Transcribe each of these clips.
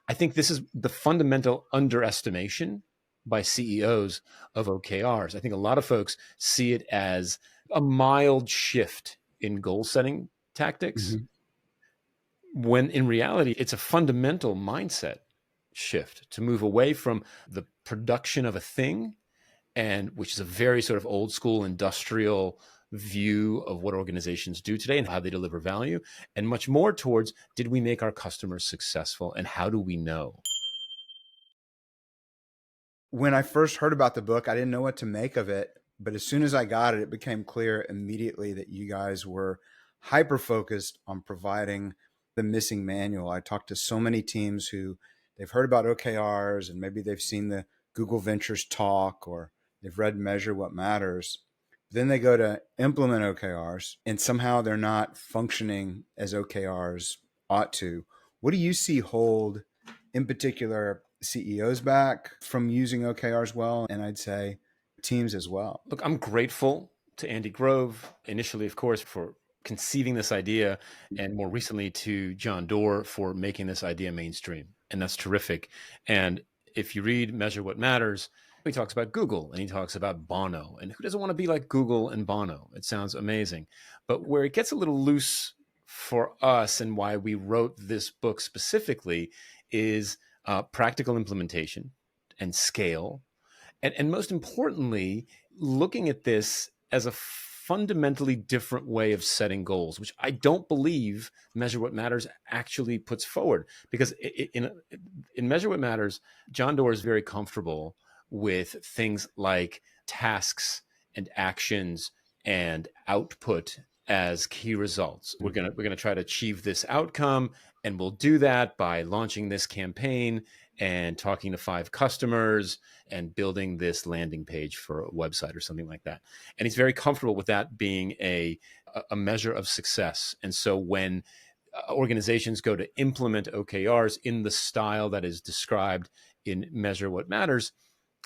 I think this is the fundamental underestimation by CEOs of OKRs. I think a lot of folks see it as a mild shift in goal setting tactics, Mhm. when in reality, it's a fundamental mindset shift to move away from the production of a thing, and which is a very sort of old school industrial view of what organizations do today and how they deliver value, and much more towards, did we make our customers successful and how do we know? When I first heard about the book, I didn't know what to make of it. But as soon as I got it, it became clear immediately that you guys were hyper focused on providing the missing manual. I talked to so many teams who they've heard about OKRs and maybe they've seen the Google Ventures talk or they've read Measure What Matters. Then they go to implement OKRs and somehow they're not functioning as OKRs ought to. What do you see hold in particular CEOs back from using OKRs well? And I'd say teams as well. Look, I'm grateful to Andy Grove, initially, of course, for conceiving this idea, and more recently to John Doerr for making this idea mainstream. And that's terrific. And if you read Measure What Matters, he talks about Google and he talks about Bono. And who doesn't want to be like Google and Bono? It sounds amazing. But where it gets a little loose for us and why we wrote this book specifically is practical implementation and scale. And most importantly, looking at this as a fundamentally different way of setting goals, which I don't believe Measure What Matters actually puts forward. Because in Measure What Matters, John Doerr is very comfortable with things like tasks and actions and output as key results. We're gonna try to achieve this outcome, and we'll do that by launching this campaign and talking to 5 customers and building this landing page for a website or something like that. And he's very comfortable with that being a measure of success. And so when organizations go to implement OKRs in the style that is described in Measure What Matters,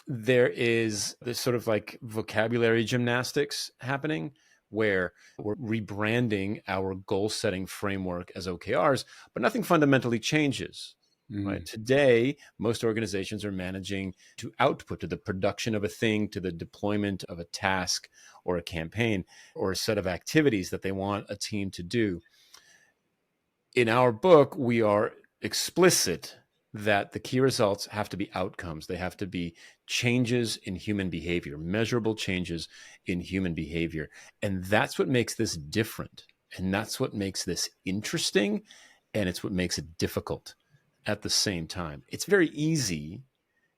there is this sort of like vocabulary gymnastics happening where we're rebranding our goal setting framework as OKRs, but nothing fundamentally changes. Right. Today, most organizations are managing to output, to the production of a thing, to the deployment of a task or a campaign or a set of activities that they want a team to do. In our book, we are explicit that the key results have to be outcomes. They have to be changes in human behavior, measurable changes in human behavior. And that's what makes this different. And that's what makes this interesting. And it's what makes it difficult at the same time. It's very easy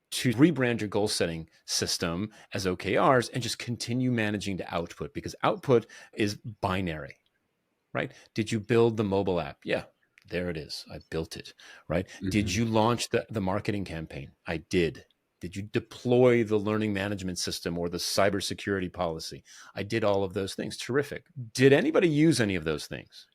to rebrand your goal setting system as OKRs and just continue managing to output, because output is binary, right? Did you build the mobile app? Yeah, there it is. I built it, right? Did you launch the marketing campaign? I did. Did you deploy the learning management system or the cybersecurity policy? I did all of those things. Terrific. Did anybody use any of those things?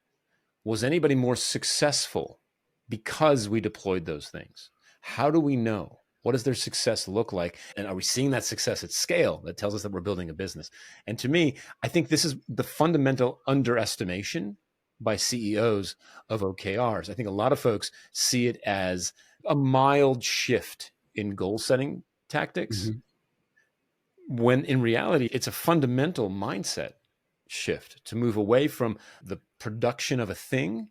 Was anybody more successful because we deployed those things? How do we know? What does their success look like? And are we seeing that success at scale that tells us that we're building a business? And to me, I think this is the fundamental underestimation by CEOs of OKRs. I think a lot of folks see it as a mild shift in goal setting tactics, when in reality, it's a fundamental mindset shift to move away from the production of a thing,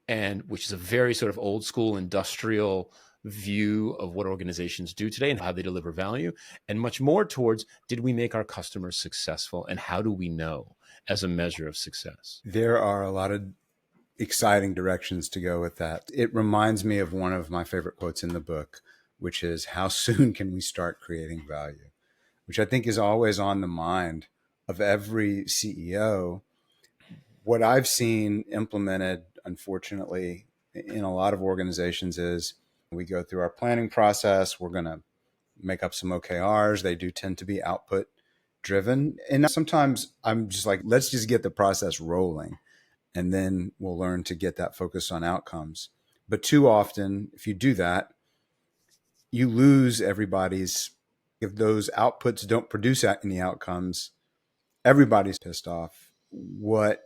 and which is a very sort of old school industrial view of what organizations do today and how they deliver value, and much more towards, did we make our customers successful and how do we know as a measure of success? There are a lot of exciting directions to go with that. It reminds me of one of my favorite quotes in the book, which is, how soon can we start creating value? Which I think is always on the mind of every CEO. What I've seen implemented, unfortunately, in a lot of organizations is we go through our planning process. We're going to make up some OKRs. They do tend to be output driven. And sometimes I'm just like, let's just get the process rolling, and then we'll learn to get that focus on outcomes. But too often, if you do that, you lose everybody's, if those outputs don't produce any outcomes, everybody's pissed off. What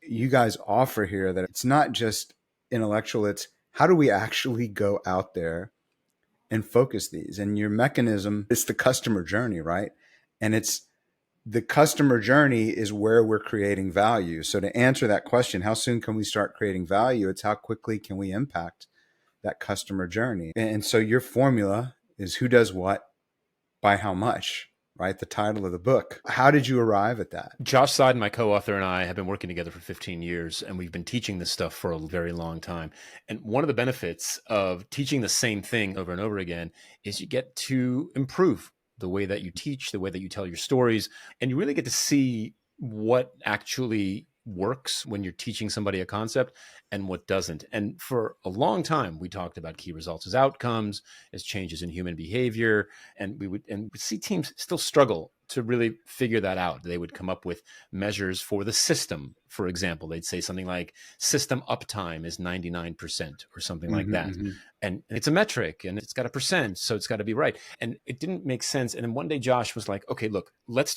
you guys offer here, that it's not just intellectual, it's how do we actually go out there and focus these? And your mechanism is the customer journey, right? And it's the customer journey is where we're creating value. So to answer that question, how soon can we start creating value? It's how quickly can we impact that customer journey? And so your formula is who does what by how much, right? The title of the book. How did you arrive at that? Josh Seiden, my co-author, and I have been working together for 15 years, and we've been teaching this stuff for a very long time. And one of the benefits of teaching the same thing over and over again is you get to improve the way that you teach, the way that you tell your stories, and you really get to see what actually works when you're teaching somebody a concept and what doesn't. And for a long time, we talked about key results as outcomes, as changes in human behavior, and we see teams still struggle to really figure that out. They would come up with measures for the system. For example, they'd say something like system uptime is 99% or something like that. And it's a metric and it's got a percent, so it's got to be right. And it didn't make sense. And then one day Josh was like, okay, look, let's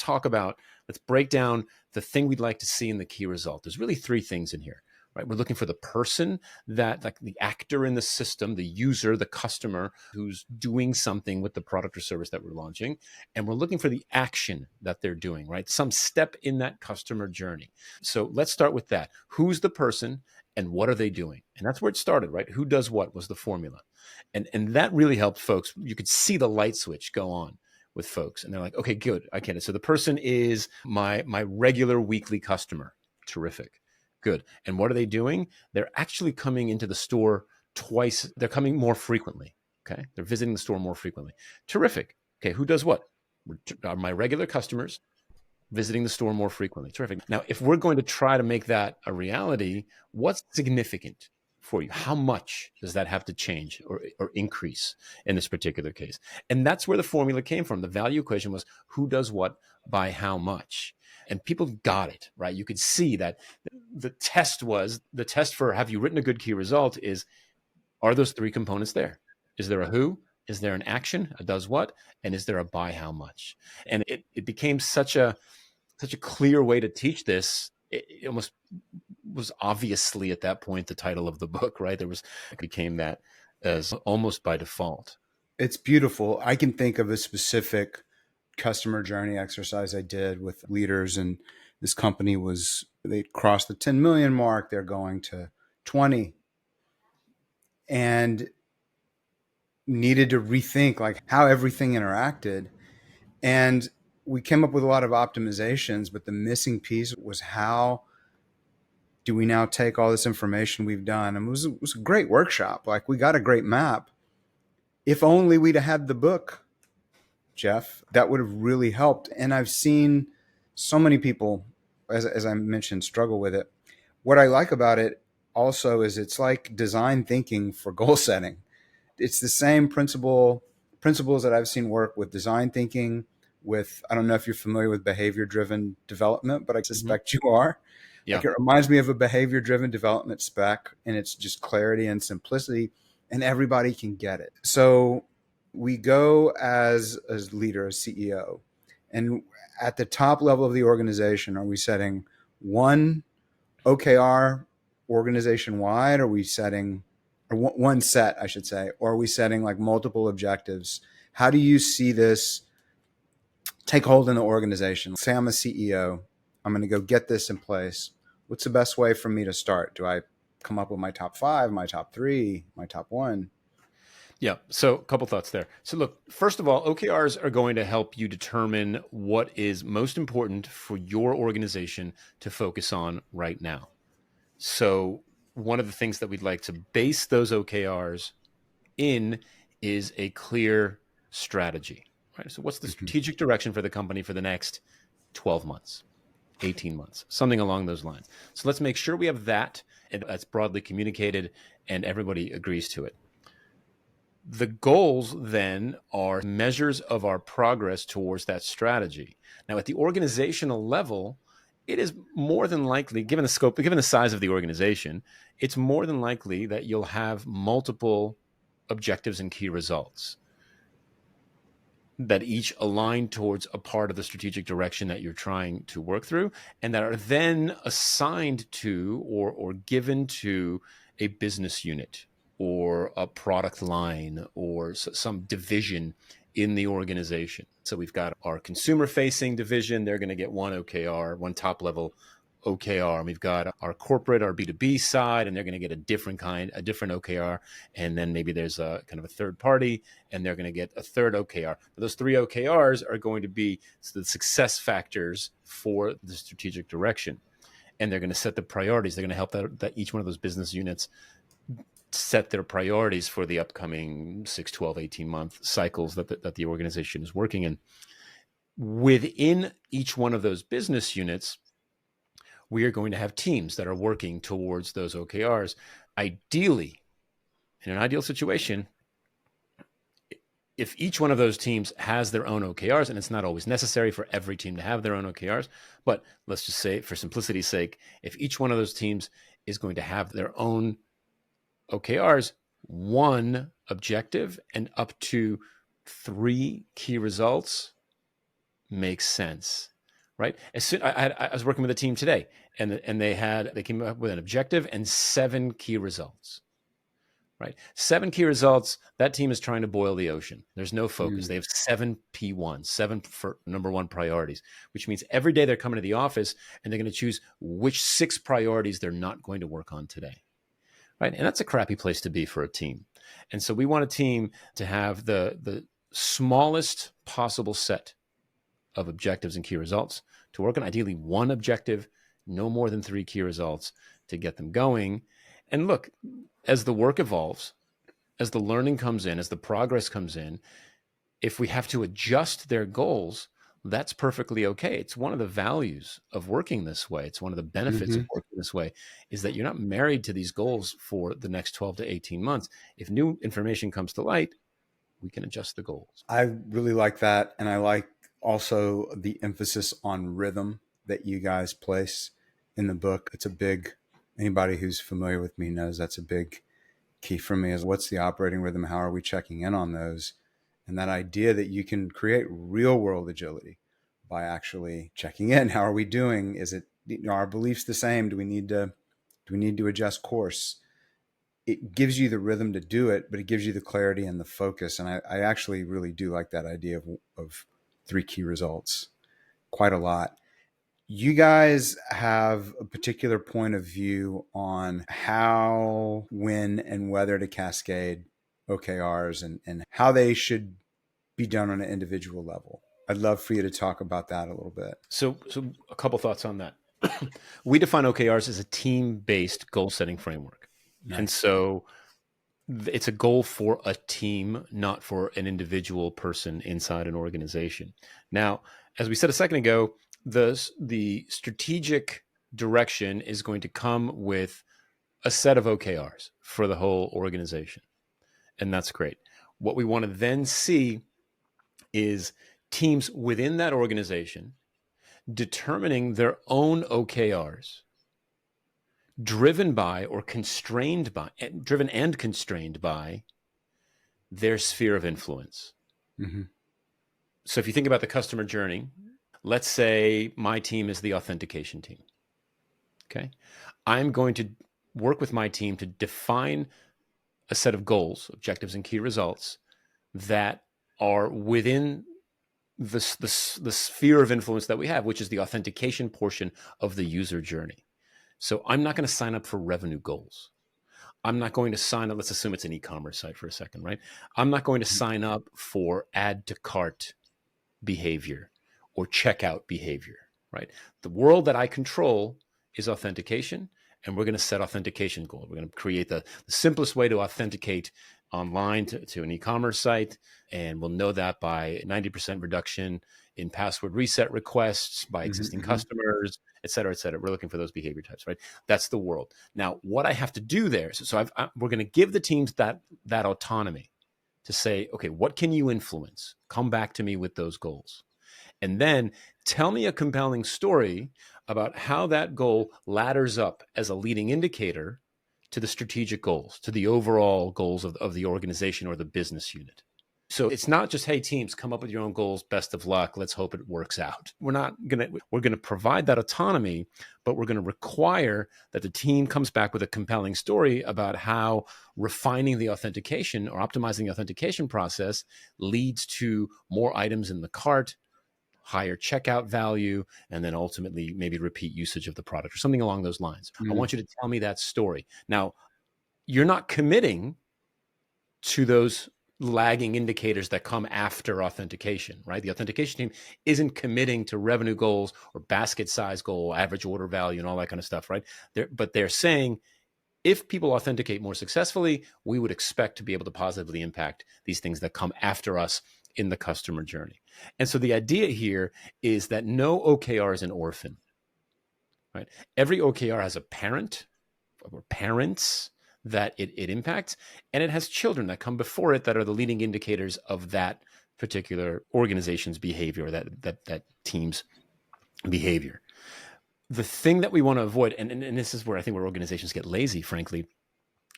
break down the thing we'd like to see in the key result. There's really three things in here. Right? We're looking for the person, that like the actor in the system, the user, the customer who's doing something with the product or service that we're launching. And we're looking for the action that they're doing, right? Some step in that customer journey. So let's start with that. Who's the person and what are they doing? And that's where it started, right? Who does what was the formula. And that really helped folks. You could see the light switch go on with folks. And they're like, okay, good. I get it. So the person is my regular weekly customer. Terrific. Good. And what are they doing? They're actually coming into the store twice. They're coming more frequently. Okay. They're visiting the store more frequently. Terrific. Okay. Who does what? Are my regular customers visiting the store more frequently? Terrific. Now, if we're going to try to make that a reality, what's significant for you? How much does that have to change or increase in this particular case? And that's where the formula came from. The value equation was who does what by how much. And people got it, right? You could see that the test for have you written a good key result is, are those three components there? Is there a who? Is there an action, a does what? And is there a by how much? And it became such a clear way to teach this. It almost was obviously at that point the title of the book, right? It became that as almost by default. It's beautiful. I can think of a specific customer journey exercise I did with leaders, and this company they crossed the 10 million mark. They're going to 20 and needed to rethink like how everything interacted. And we came up with a lot of optimizations, but the missing piece was how do we now take all this information we've done? And it was a great workshop. Like we got a great map. If only we'd have had the book, Jeff, that would have really helped. And I've seen so many people, as I mentioned, struggle with it. What I like about it also is it's like design thinking for goal setting. It's the same principles that I've seen work with design thinking, I don't know if you're familiar with behavior-driven development, but I suspect you are. Yeah. Like it reminds me of a behavior-driven development spec, and it's just clarity and simplicity, and everybody can get it. So we go as leader, as CEO, and at the top level of the organization, are we setting one OKR organization wide? Are we setting one set, I should say, or are we setting like multiple objectives? How do you see this take hold in the organization? Say I'm a CEO, I'm going to go get this in place. What's the best way for me to start? Do I come up with my top 5, my top 3, my top 1? Yeah. So a couple thoughts there. So look, first of all, OKRs are going to help you determine what is most important for your organization to focus on right now. So one of the things that we'd like to base those OKRs in is a clear strategy, right? So what's the strategic direction for the company for the next 12 months, 18 months, something along those lines. So let's make sure we have that and that's broadly communicated and everybody agrees to it. The goals then are measures of our progress towards that strategy. Now, at the organizational level, it is more than likely, given the scope, given the size of the organization, it's more than likely that you'll have multiple objectives and key results that each align towards a part of the strategic direction that you're trying to work through and that are then assigned to or given to a business unit. or a product line or some division in the organization. So we've got our consumer facing division. They're going to get one OKR, one top level OKR. And we've got our corporate, our B2B side, and they're going to get a different OKR. And then maybe there's a kind of a third party, and they're going to get a third OKR. But those three OKRs are going to be the success factors for the strategic direction. And they're going to set the priorities. They're going to help that each one of those business units set their priorities for the upcoming 6, 12, 18-month cycles that the organization is working in. Within each one of those business units, we are going to have teams that are working towards those OKRs. Ideally, in an ideal situation, if each one of those teams has their own OKRs, and it's not always necessary for every team to have their own OKRs, but let's just say for simplicity's sake, if each one of those teams is going to have their own OKRs, one objective and up to 3 key results makes sense, right? As soon I was working with a team today, and they came up with an objective and 7 key results, right? 7 key results. That team is trying to boil the ocean. There's no focus. They have 7 P1, 7 for number 1 priorities, which means every day they're coming to the office and they're going to choose which 6 priorities they're not going to work on today. Right. And that's a crappy place to be for a team. And so we want a team to have the smallest possible set of objectives and key results to work on, ideally 1 objective, no more than 3 key results to get them going. And look, as the work evolves, as the learning comes in, as the progress comes in, if we have to adjust their goals, that's perfectly okay. It's one of the values of working this way. It's one of the benefits of working this way, is that you're not married to these goals for the next 12 to 18 months. If new information comes to light, we can adjust the goals. I really like that. And I like also the emphasis on rhythm that you guys place in the book. It's a big, anybody who's familiar with me knows that's a big key for me, is what's the operating rhythm? How are we checking in on those? And that idea that you can create real world agility by actually checking in. How are we doing? Is it, are our beliefs the same? Do we need to adjust course? It gives you the rhythm to do it, but it gives you the clarity and the focus. And I actually really do like that idea of 3 key results quite a lot. You guys have a particular point of view on how, when, and whether to cascade OKRs and how they should be done on an individual level. I'd love for you to talk about that a little bit. So a couple thoughts on that. We define OKRs as a team-based goal-setting framework. Nice. And so it's a goal for a team, not for an individual person inside an organization. Now, as we said a second ago, the strategic direction is going to come with a set of OKRs for the whole organization. And that's great. What we want to then see is teams within that organization determining their own OKRs, driven and constrained by their sphere of influence. Mm-hmm. So if you think about the customer journey, let's say my team is the authentication team. Okay. I'm going to work with my team to define a set of goals, objectives, and key results that are within the sphere of influence that we have, which is the authentication portion of the user journey. So I'm not going to sign up for revenue goals. I'm not going to sign up. Let's assume it's an e-commerce site for a second, right? I'm not going to sign up for add to cart behavior or checkout behavior, right? The world that I control is authentication, and we're going to set authentication goals. We're going to create the simplest way to authenticate online to an e-commerce site, and we'll know that by 90% reduction in password reset requests by existing customers, et cetera, et cetera. We're looking for those behavior types, right? That's the world. Now, what I have to do there, we're going to give the teams that autonomy to say, okay, what can you influence? Come back to me with those goals. And then tell me a compelling story about how that goal ladders up as a leading indicator to the strategic goals, to the overall goals of the organization or the business unit. So it's not just, hey, teams, come up with your own goals, best of luck, let's hope it works out. We're going to provide that autonomy, but we're going to require that the team comes back with a compelling story about how refining the authentication or optimizing the authentication process leads to more items in the cart, higher checkout value, and then ultimately maybe repeat usage of the product or something along those lines. I want you to tell me that story. Now, you're not committing to those lagging indicators that come after authentication, right? The authentication team isn't committing to revenue goals or basket size goal, average order value, and all that kind of stuff, right? But they're saying, if people authenticate more successfully, we would expect to be able to positively impact these things that come after us in the customer journey. And so the idea here is that no OKR is an orphan, right? Every OKR has a parent or parents that it impacts, and it has children that come before it that are the leading indicators of that particular organization's behavior, that team's behavior. The thing that we want to avoid, and this is where I think where organizations get lazy, frankly,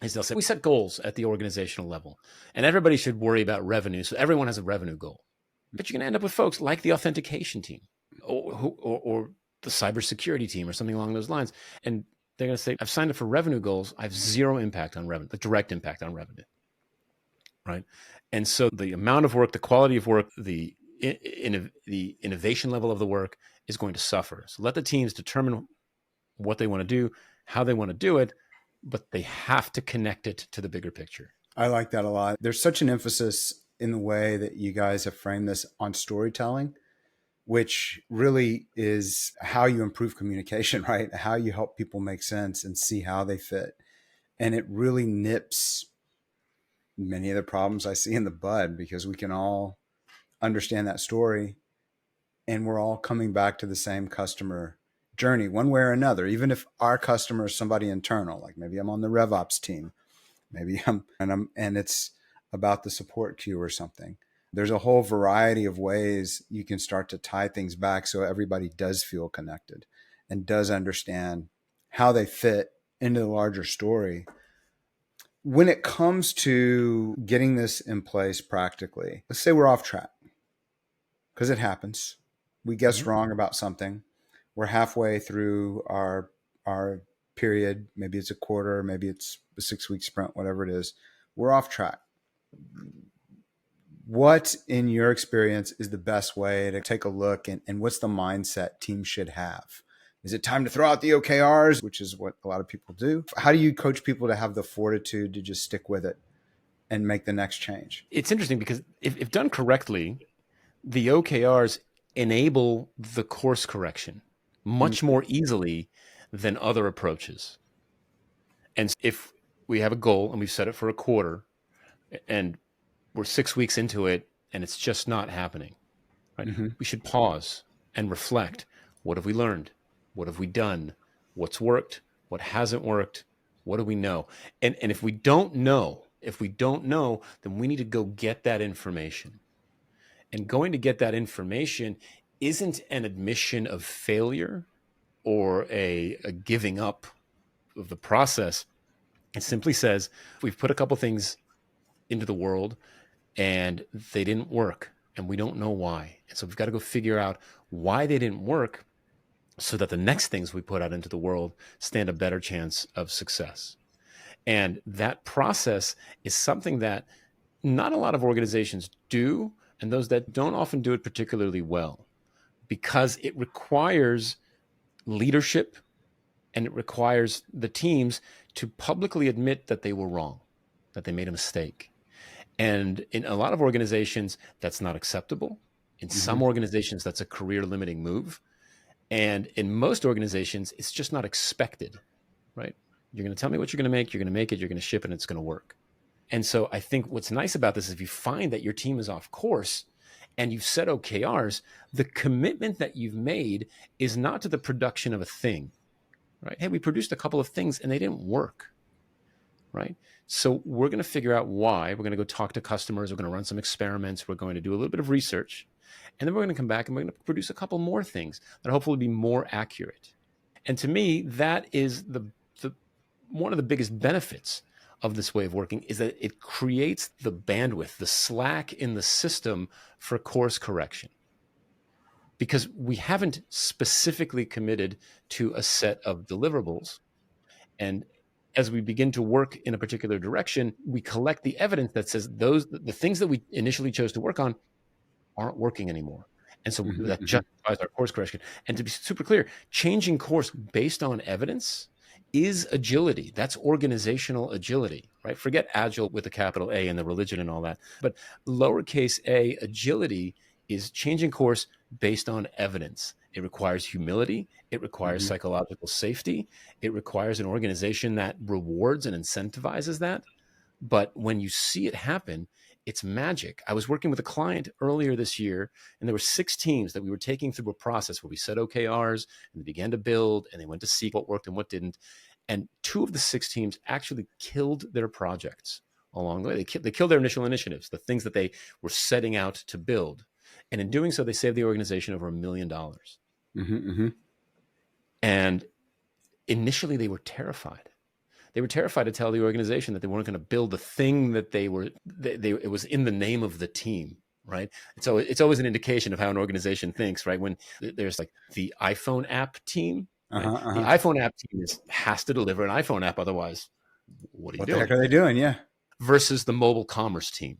is they'll say, we set goals at the organizational level, and everybody should worry about revenue, so everyone has a revenue goal. But you're going to end up with folks like the authentication team or the cybersecurity team or something along those lines, and they're going to say, I've signed up for revenue goals. I have zero impact on revenue, the direct impact on revenue, right? And so the amount of work, the quality of work, the innovation level of the work is going to suffer. So let the teams determine what they want to do, how they want to do it, but they have to connect it to the bigger picture. I like that a lot. There's such an emphasis in the way that you guys have framed this on storytelling, which really is how you improve communication, right? How you help people make sense and see how they fit. And it really nips many of the problems I see in the bud, because we can all understand that story and we're all coming back to the same customer journey one way or another. Even if our customer is somebody internal, like maybe I'm on the RevOps team, maybe and it's about the support queue or something. There's a whole variety of ways you can start to tie things back so everybody does feel connected and does understand how they fit into the larger story. When it comes to getting this in place practically, let's say we're off track, because it happens. We guess wrong about something. We're halfway through our period. Maybe it's a quarter, maybe it's a 6-week sprint, whatever it is. We're off track. What, in your experience, is the best way to take a look, and what's the mindset teams should have? Is it time to throw out the OKRs, which is what a lot of people do? How do you coach people to have the fortitude to just stick with it and make the next change? It's interesting because if done correctly, the OKRs enable the course correction much more easily than other approaches. And if we have a goal and we've set it for a quarter and we're 6 weeks into it and it's just not happening, right? We should pause and reflect. What have we learned? What have we done? What's worked? What hasn't worked? What do we know? And if we don't know, then we need to go get that information. And going to get that information isn't an admission of failure or a giving up of the process. It simply says, we've put a couple things into the world and they didn't work and we don't know why. And so we've got to go figure out why they didn't work so that the next things we put out into the world stand a better chance of success. And that process is something that not a lot of organizations do, and those that don't often do it particularly well, because it requires leadership and it requires the teams to publicly admit that they were wrong, that they made a mistake. And in a lot of organizations, that's not acceptable. In some organizations, that's a career limiting move. And in most organizations, it's just not expected, right? You're going to tell me what you're going to make, you're going to make it, you're going to ship it, and it's going to work. And so I think what's nice about this is if you find that your team is off course and you've set OKRs, the commitment that you've made is not to the production of a thing, right? Hey, we produced a couple of things and they didn't work, right? So we're going to figure out why. We're going to go talk to customers. We're going to run some experiments. We're going to do a little bit of research. And then we're going to come back and we're going to produce a couple more things that hopefully be more accurate. And to me, that is the one of the biggest benefits of this way of working is that it creates the bandwidth, the slack in the system for course correction. Because we haven't specifically committed to a set of deliverables. And as we begin to work in a particular direction, we collect the evidence that says the things that we initially chose to work on aren't working anymore. And so that justifies our course correction. And to be super clear, changing course based on evidence is agility. That's organizational agility, right? Forget agile with a capital A and the religion and all that. But lowercase a agility is changing course based on evidence. It requires humility. It requires psychological safety. It requires an organization that rewards and incentivizes that. But when you see it happen, it's magic. I was working with a client earlier this year, and there were 6 teams that we were taking through a process where we set OKRs and they began to build, and they went to see what worked and what didn't. And 2 of the 6 teams actually killed their projects along the way. They killed their initial initiatives, the things that they were setting out to build. And in doing so, they saved the organization over $1 million. And initially, they were terrified. They were terrified to tell the organization that they weren't going to build the thing that it was in the name of the team, right? So it's always an indication of how an organization thinks, right? When there's like the iPhone app team, right? The iPhone app team has to deliver an iPhone app. Otherwise, what are you doing? What the heck are they doing? Yeah. Versus the mobile commerce team,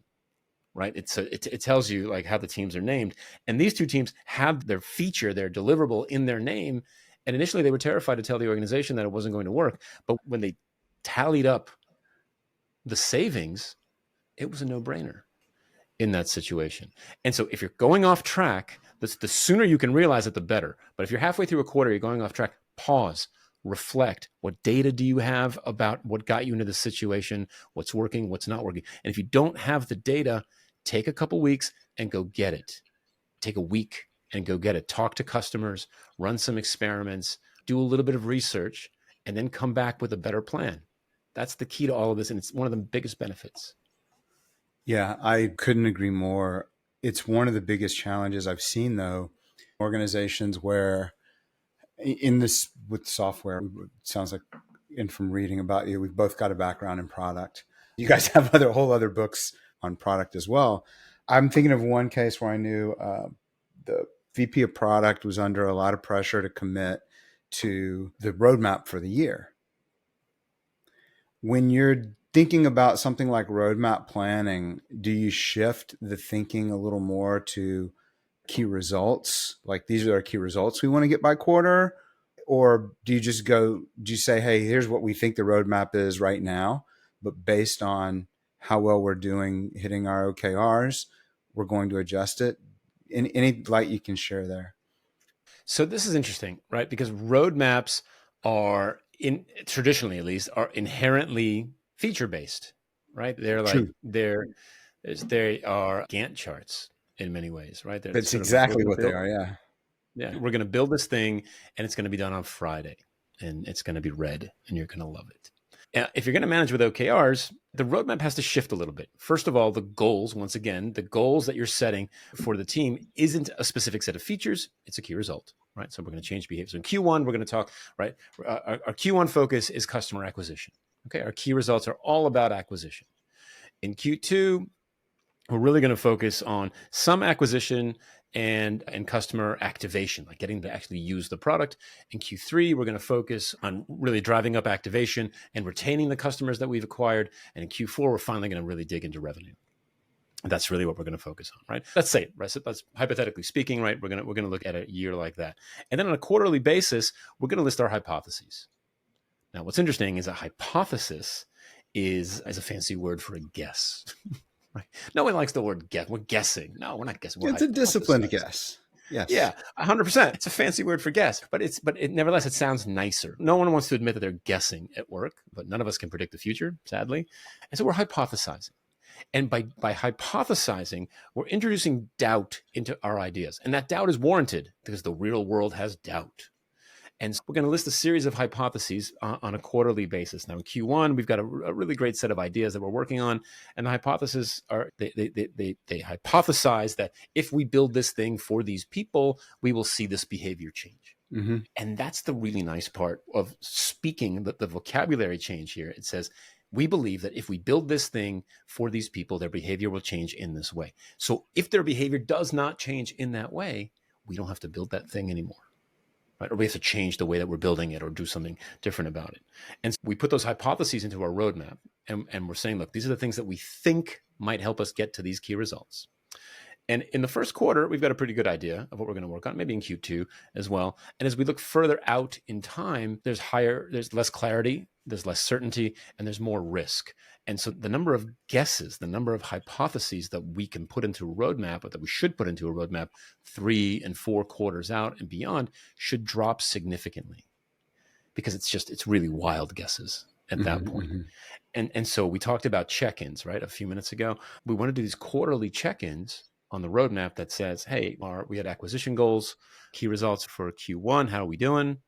right? It tells you like how the teams are named. And these 2 teams have their feature, their deliverable in their name. And initially they were terrified to tell the organization that it wasn't going to work. But when they tallied up the savings, it was a no-brainer in that situation. And so if you're going off track, the sooner you can realize it, the better. But if you're halfway through a quarter, you're going off track, pause, reflect. What data do you have about what got you into this situation? What's working, what's not working? And if you don't have the data, take a couple weeks and go get it. Take a week and go get it. Talk to customers, run some experiments, do a little bit of research, and then come back with a better plan. That's the key to all of this. And it's one of the biggest benefits. Yeah, I couldn't agree more. It's one of the biggest challenges I've seen, though, organizations where in this with software, it sounds like, and from reading about you, we've both got a background in product. You guys have whole other books on product as well. I'm thinking of one case where I knew the VP of product was under a lot of pressure to commit to the roadmap for the year. When you're thinking about something like roadmap planning, do you shift the thinking a little more to key results? Like, these are our key results we want to get by quarter? Or do you say, hey, here's what we think the roadmap is right now, but based on how well we're doing hitting our OKRs, we're going to adjust it? Any light you can share there? So this is interesting, right? Because roadmaps are, traditionally at least, are inherently feature-based, right? They're like, they are Gantt charts in many ways, right? That's exactly what they are, yeah. Yeah, we're going to build this thing and it's going to be done on Friday and it's going to be red and you're going to love it. If you're going to manage with OKRs, the roadmap has to shift a little bit. First of all, the goals, once again, the goals that you're setting for the team isn't a specific set of features. It's a key result, right? So we're going to change behavior. So in Q1, we're going to talk, right? Our Q1 focus is customer acquisition. Okay. Our key results are all about acquisition. In Q2, we're really going to focus on some acquisition and customer activation, like getting to actually use the product. In Q3, we're going to focus on really driving up activation and retaining the customers that we've acquired. And in Q4, we're finally going to really dig into revenue. And that's really what we're going to focus on, right? Let's say, that's hypothetically speaking, right? We're going to look at a year like that. And then on a quarterly basis, we're going to list our hypotheses. Now, what's interesting is a hypothesis is a fancy word for a guess. Right. No one likes the word guess. We're guessing. No, we're not guessing. It's a disciplined guess. Yes. Yeah, 100%. It's a fancy word for guess, but nevertheless, it sounds nicer. No one wants to admit that they're guessing at work, but none of us can predict the future, sadly. And so we're hypothesizing. And by hypothesizing, we're introducing doubt into our ideas. And that doubt is warranted because the real world has doubt. And so we're going to list a series of hypotheses on a quarterly basis. Now, in Q1, we've got a really great set of ideas that we're working on. And the hypotheses are, they hypothesize that if we build this thing for these people, we will see this behavior change. Mm-hmm. And that's the really nice part of speaking, the vocabulary change here. It says, We believe that if we build this thing for these people, their behavior will change in this way. So if their behavior does not change in that way, we don't have to build that thing anymore. Right? Or we have to change the way that we're building it or do something different about it. And so we put those hypotheses into our roadmap, and we're saying, look, these are the things that we think might help us get to these key results. And in the first quarter, we've got a pretty good idea of what we're going to work on, maybe in Q2 as well. And as we look further out in time, there's less clarity, there's less certainty, and there's more risk. And so the number of guesses, the number of hypotheses that we can put into a roadmap, or that we should put into a roadmap 3 and 4 quarters out and beyond, should drop significantly, because it's really wild guesses at that point. And so we talked about check-ins, right? A few minutes ago. We want to do these quarterly check-ins on the roadmap that says, hey, we had acquisition goals, key results for Q1. How are we doing?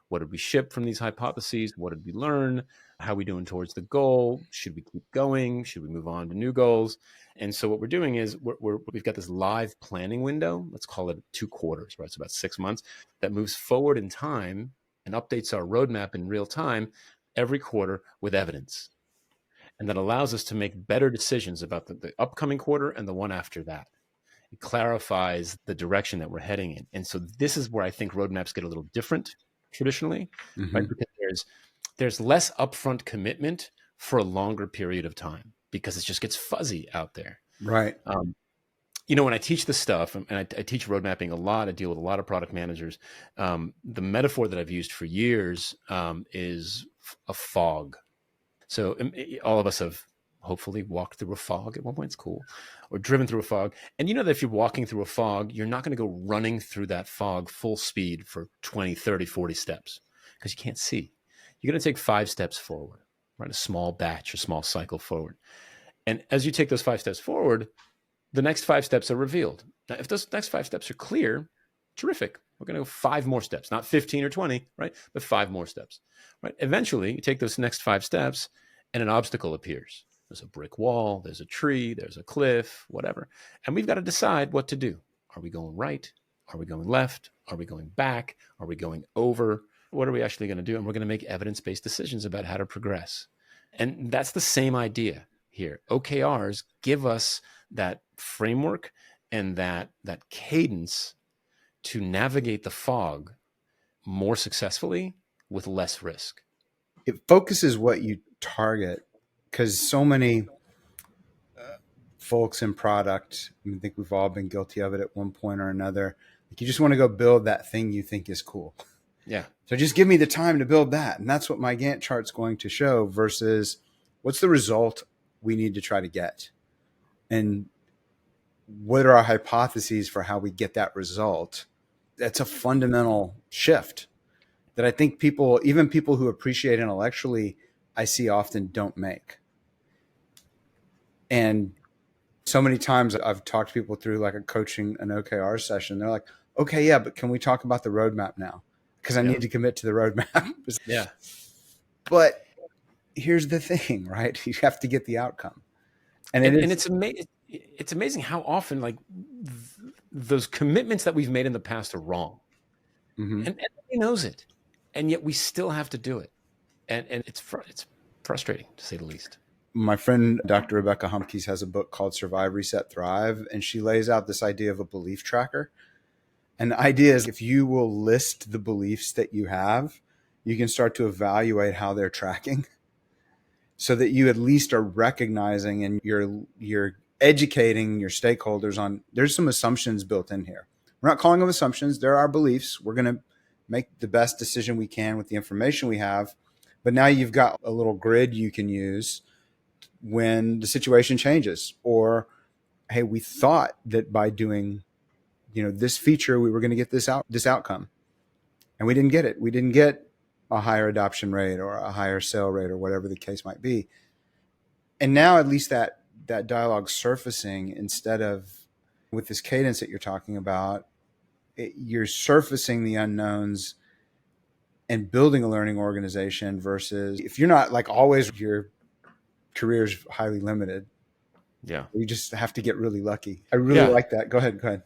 What did we ship from these hypotheses? What did we learn? How are we doing towards the goal? Should we keep going? Should we move on to new goals? And so what we're doing is we've got this live planning window. Let's call it 2 quarters, right? It's about 6 months that moves forward in time and updates our roadmap in real time every quarter with evidence. And that allows us to make better decisions about the upcoming quarter and the one after that. It clarifies the direction that we're heading in. And so this is where I think roadmaps get a little different traditionally, right? Because there's less upfront commitment for a longer period of time, because it just gets fuzzy out there. Right. When I teach this stuff, and I teach road mapping a lot, I deal with a lot of product managers. The metaphor that I've used for years is a fog. So all of us have hopefully walked through a fog at one point. It's cool. Or driven through a fog. And you know that if you're walking through a fog, you're not going to go running through that fog full speed for 20, 30, 40 steps, because you can't see. You're going to take 5 steps forward, right? A small batch, a small cycle forward. And as you take those 5 steps forward, the next 5 steps are revealed. Now, if those next 5 steps are clear, terrific. We're going to go 5 more steps, not 15 or 20, right? But 5 more steps, right? Eventually, you take those next 5 steps and an obstacle appears. There's a brick wall, there's a tree, there's a cliff, whatever. And we've got to decide what to do. Are we going right? Are we going left? Are we going back? Are we going over? What are we actually going to do? And we're going to make evidence-based decisions about how to progress. And that's the same idea here. OKRs give us that framework and that cadence to navigate the fog more successfully with less risk. It focuses what you target, because so many folks in product, I think we've all been guilty of it at one point or another. Like, you just want to go build that thing you think is cool. Yeah. So just give me the time to build that. And that's what my Gantt chart's going to show, versus what's the result we need to try to get? And what are our hypotheses for how we get that result? That's a fundamental shift that I think people, even people who appreciate intellectually, I see often don't make. And so many times I've talked to people through like an OKR session. They're like, okay, yeah, but can we talk about the roadmap now? Because I need to commit to the roadmap. Yeah. But here's the thing, right? You have to get the outcome. And it's amazing how often those commitments that we've made in the past are wrong. And everybody knows it. And yet we still have to do it. And it's frustrating, to say the least. My friend, Dr. Rebecca Humkeys, has a book called Survive, Reset, Thrive. And she lays out this idea of a belief tracker. And the idea is, if you will list the beliefs that you have, you can start to evaluate how they're tracking, so that you at least are recognizing and you're educating your stakeholders on, there's some assumptions built in here. We're not calling them assumptions. There are beliefs. We're going to make the best decision we can with the information we have. But now you've got a little grid you can use when the situation changes. Or, hey, we thought that by doing, this feature, we were going to get this outcome, and we didn't get it. We didn't get a higher adoption rate or a higher sale rate or whatever the case might be. And now at least that dialogue surfacing, instead of with this cadence that you're talking about, you're surfacing the unknowns and building a learning organization, versus if you're not, like, always, your career is highly limited. Yeah. You just have to get really lucky. I really like that. Go ahead.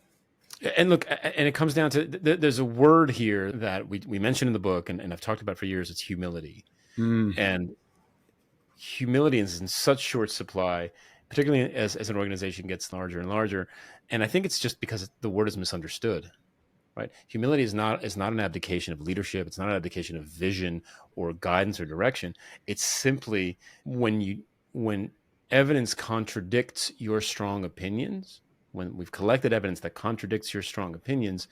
And look, and it comes down to, there's a word here that we mentioned in the book, and I've talked about for years. It's humility. And humility is in such short supply, particularly as an organization gets larger and larger. And I think it's just because the word is misunderstood, right? Humility is not an abdication of leadership. It's not an abdication of vision or guidance or direction. It's simply when evidence contradicts your strong opinions, when we've collected evidence that contradicts your strong opinions,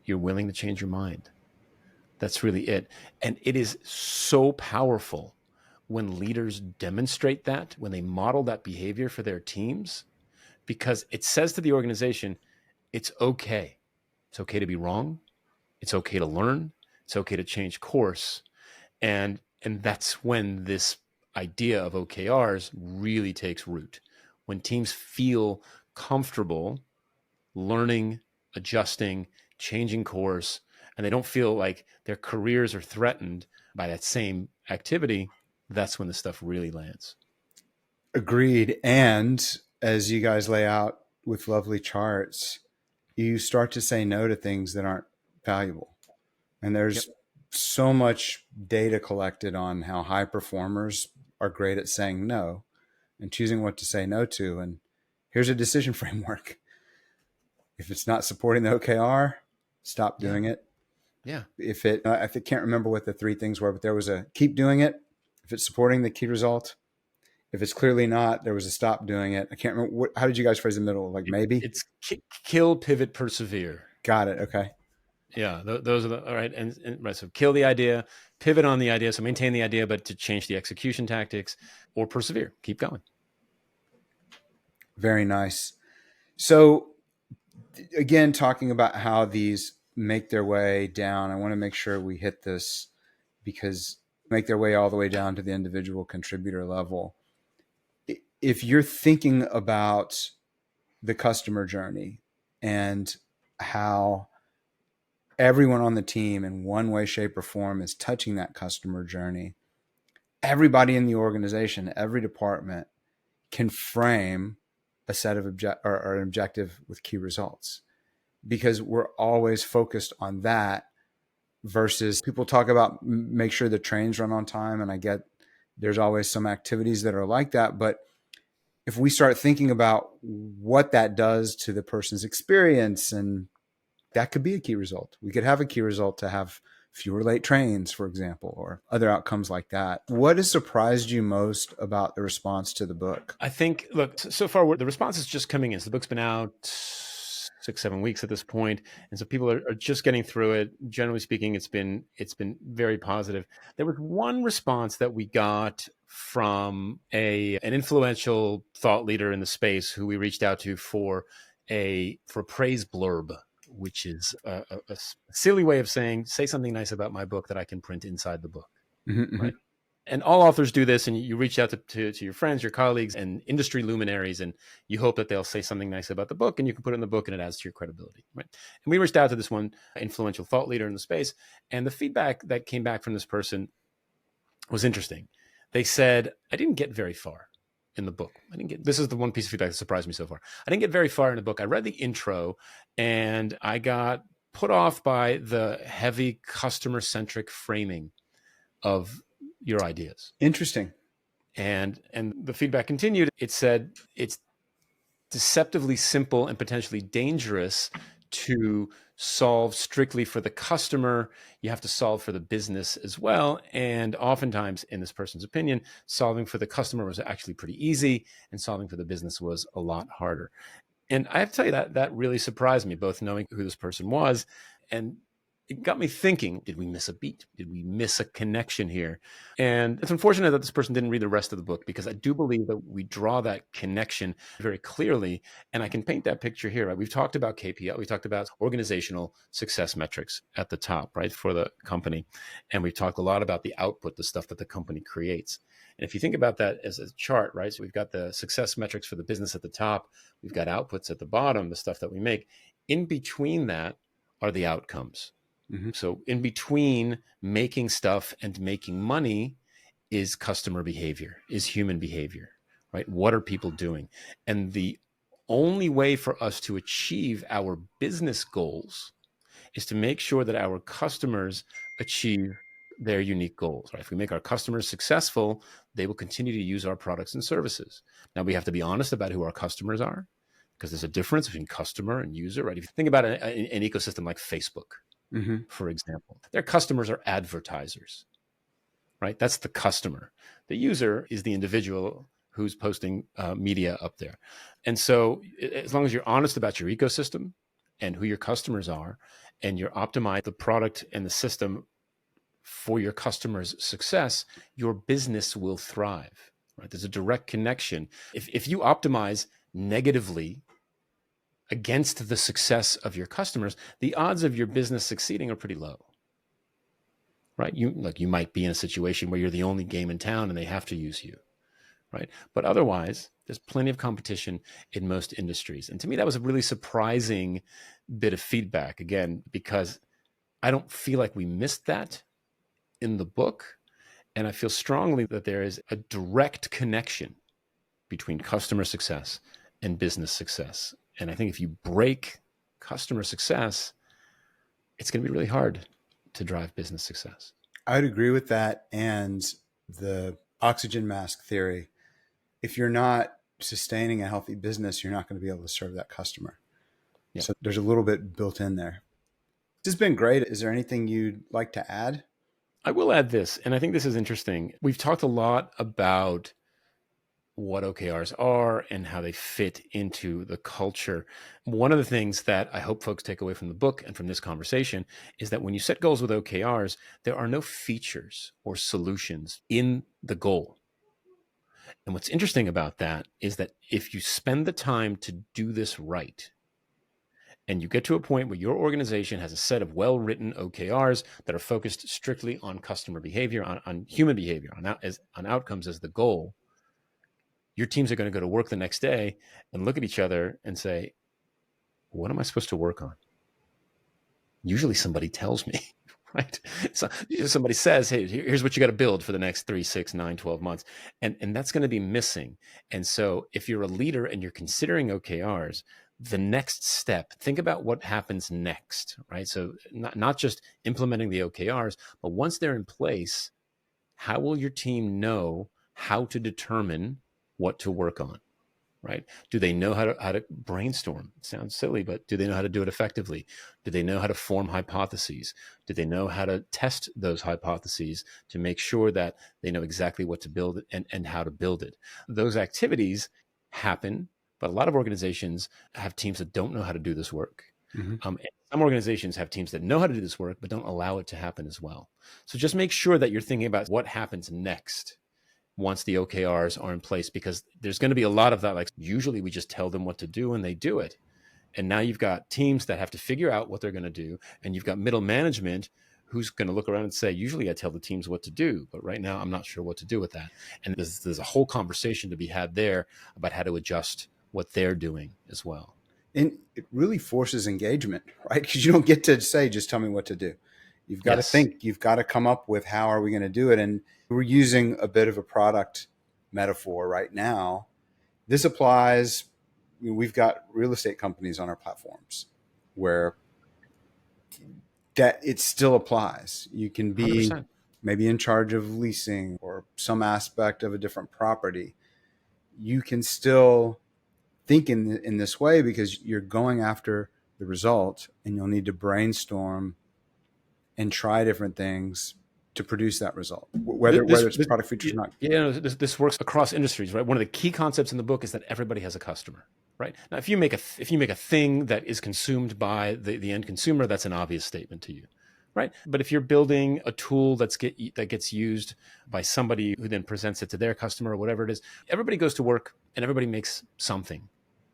you're willing to change your mind. That's really it. And it is so powerful when leaders demonstrate that, when they model that behavior for their teams, because it says to the organization, it's okay. It's okay to be wrong. It's okay to learn. It's okay to change course. And that's when this idea of OKRs really takes root. When teams feel comfortable learning, adjusting, changing course, and they don't feel like their careers are threatened by that same activity, that's when the stuff really lands. Agreed. And as you guys lay out with lovely charts, you start to say no to things that aren't valuable. And there's so much data collected on how high performers are great at saying no and choosing what to say no to. And here's a decision framework. If it's not supporting the OKR, stop doing it. Yeah. If it, I can't remember what the three things were, but there was a keep doing it. If it's supporting the key result, if it's clearly not, there was a stop doing it. I can't remember. How did you guys phrase the middle? Like maybe? It's kill, pivot, persevere. Got it. Okay. Yeah. Those are the, all right. And right. So kill the idea, pivot on the idea. So maintain the idea, but to change the execution tactics, or persevere, keep going. Very nice. So again, talking about how these make their way down, I want to make sure we hit this because make their way all the way down to the individual contributor level. If you're thinking about the customer journey and how everyone on the team in one way, shape, or form is touching that customer journey, everybody in the organization, every department can frame a set of or an objective with key results, because we're always focused on that versus people talk about make sure the trains run on time. And I get there's always some activities that are like that. But if we start thinking about what that does to the person's experience, and that could be a key result. We could have a key result to have fewer late trains, for example, or other outcomes like that. What has surprised you most about the response to the book? I think, look, so far the response is just coming in. So the book's been out 6-7 weeks at this point, and so people are just getting through it. Generally speaking, it's been very positive. There was one response that we got from an influential thought leader in the space who we reached out to for a praise blurb, which is a silly way of saying, say something nice about my book that I can print inside the book. Mm-hmm. Right. And all authors do this, and you reach out to your friends, your colleagues, and industry luminaries, and you hope that they'll say something nice about the book, and you can put it in the book, and it adds to your credibility. Right? And we reached out to this one influential thought leader in the space, and the feedback that came back from this person was interesting. They said, I didn't get very far in the book. This is the one piece of feedback that surprised me so far. I didn't get very far in the book. I read the intro, and I got put off by the heavy customer-centric framing of your ideas. Interesting. And the feedback continued. It said it's deceptively simple and potentially dangerous to solve strictly for the customer. You have to solve for the business as well. And oftentimes, in this person's opinion, solving for the customer was actually pretty easy, and solving for the business was a lot harder. And I have to tell you that really surprised me, both knowing who this person was, and it got me thinking, did we miss a beat? Did we miss a connection here? And it's unfortunate that this person didn't read the rest of the book, because I do believe that we draw that connection very clearly. And I can paint that picture here. Right? We've talked about KPI. We talked about organizational success metrics at the top, right, for the company. And we've talked a lot about the output, the stuff that the company creates. And if you think about that as a chart, right, so we've got the success metrics for the business at the top. We've got outputs at the bottom, the stuff that we make. In between that are the outcomes. Mm-hmm. So in between making stuff and making money is customer behavior, is human behavior, right? What are people doing? And the only way for us to achieve our business goals is to make sure that our customers achieve their unique goals, right? If we make our customers successful, they will continue to use our products and services. Now, we have to be honest about who our customers are, because there's a difference between customer and user, right? If you think about an ecosystem like Facebook, for example, their customers are advertisers, right? That's the customer. The user is the individual who's posting media up there. And so as long as you're honest about your ecosystem and who your customers are, and you're optimize the product and the system for your customers' success, your business will thrive, right? There's a direct connection. If you optimize negatively against the success of your customers, the odds of your business succeeding are pretty low, right? You might be in a situation where you're the only game in town and they have to use you, right? But otherwise, there's plenty of competition in most industries. And to me, that was a really surprising bit of feedback, again, because I don't feel like we missed that in the book. And I feel strongly that there is a direct connection between customer success and business success. And I think if you break customer success, it's going to be really hard to drive business success. I would agree with that. And the oxygen mask theory, if you're not sustaining a healthy business, you're not going to be able to serve that customer. Yeah. So there's a little bit built in there. This has been great. Is there anything you'd like to add? I will add this, and I think this is interesting. We've talked a lot about what OKRs are and how they fit into the culture. One of the things that I hope folks take away from the book and from this conversation is that when you set goals with OKRs, there are no features or solutions in the goal. And what's interesting about that is that if you spend the time to do this right, and you get to a point where your organization has a set of well-written OKRs that are focused strictly on customer behavior, on human behavior, on outcomes as the goal, your teams are going to go to work the next day and look at each other and say, what am I supposed to work on? Usually somebody tells me, right? So somebody says, hey, here's what you got to build for the next 3, 6, 9, 12 months. And that's going to be missing. And so if you're a leader and you're considering OKRs, the next step, think about what happens next, right? So not just implementing the OKRs, but once they're in place, how will your team know how to determine what to work on, right? Do they know how to brainstorm? It sounds silly, but do they know how to do it effectively? Do they know how to form hypotheses? Do they know how to test those hypotheses to make sure that they know exactly what to build and how to build it? Those activities happen, but a lot of organizations have teams that don't know how to do this work. And some organizations have teams that know how to do this work, but don't allow it to happen as well. So just make sure that you're thinking about what happens next once the OKRs are in place, because there's going to be a lot of that. Like usually we just tell them what to do and they do it. And now you've got teams that have to figure out what they're going to do. And you've got middle management who's going to look around and say, usually I tell the teams what to do, but right now I'm not sure what to do with that. And there's a whole conversation to be had there about how to adjust what they're doing as well. And it really forces engagement, right? Because you don't get to say, just tell me what to do. You've got to think, you've got to come up with how are we going to do it? And we're using a bit of a product metaphor right now. This applies, we've got real estate companies on our platforms where that it still applies. You can be 100%. Maybe in charge of leasing or some aspect of a different property. You can still think in this way because you're going after the result, and you'll need to brainstorm and try different things to produce that result, whether it's product features or not. Yeah, this works across industries, right? One of the key concepts in the book is that everybody has a customer, right? Now, if you make a thing that is consumed by the end consumer, that's an obvious statement to you, right? But if you're building a tool that gets used by somebody who then presents it to their customer or whatever it is, everybody goes to work and everybody makes something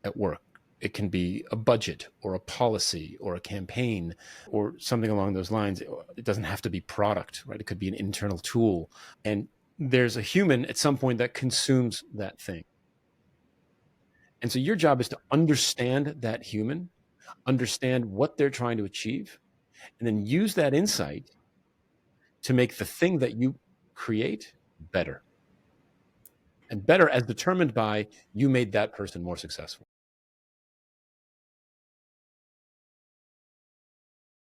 at work. It can be a budget or a policy or a campaign or something along those lines. It doesn't have to be product, right? It could be an internal tool. And there's a human at some point that consumes that thing. And so your job is to understand that human, understand what they're trying to achieve, and then use that insight to make the thing that you create better. And better as determined by you made that person more successful.